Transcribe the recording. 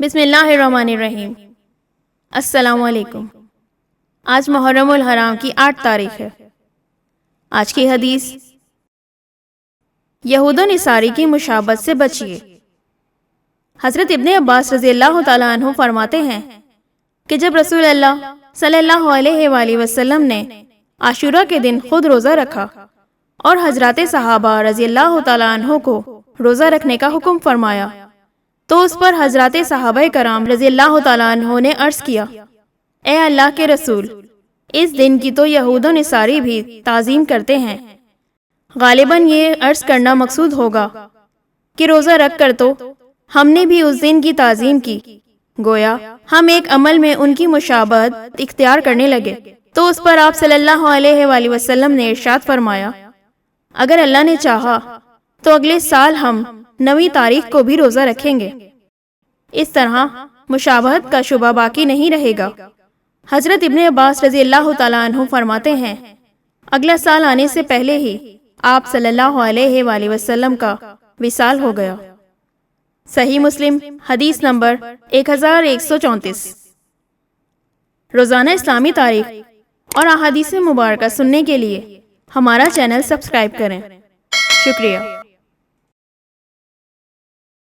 بسم اللہ الرحمن الرحیم۔ السلام علیکم۔ آج محرم الحرام کی 8 تاریخ ہے۔ آج کی حدیث، یہود و نصاری کی مشابہت سے بچیے۔ حضرت ابن عباس رضی اللہ تعالیٰ عنہ فرماتے ہیں کہ جب رسول اللہ صلی اللہ علیہ وآلہ وسلم نے عاشورہ کے دن خود روزہ رکھا اور حضرات صحابہ رضی اللہ تعالیٰ عنہ کو روزہ رکھنے کا حکم فرمایا تو اس پر حضرات صحابہ کرام رضی اللہ تعالیٰ عنہ نے عرض کیا، اے اللہ کے رسول، اس دن کی تو یہود و نصاری بھی تعظیم کرتے ہیں۔ غالباً یہ عرض کرنا مقصود ہوگا کہ روزہ رکھ کر تو ہم نے بھی اس دن کی تعظیم کی، گویا ہم ایک عمل میں ان کی مشابہت اختیار کرنے لگے۔ تو اس پر آپ صلی اللہ علیہ وآلہ وسلم نے ارشاد فرمایا، اگر اللہ نے چاہا تو اگلے سال ہم 9 تاریخ کو بھی روزہ رکھیں گے۔ اس طرح مشابہت کا شبہ باقی نہیں رہے گا۔ حضرت ابن عباس رضی اللہ تعالیٰ عنہ فرماتے ہیں، اگلا سال آنے سے پہلے ہی آپ صلی اللہ علیہ وآلہ وسلم کا وصال ہو گیا۔ صحیح مسلم حدیث نمبر 1134۔ روزانہ اسلامی تاریخ اور احادیث مبارکہ سننے کے لیے ہمارا چینل سبسکرائب کریں۔ شکریہ۔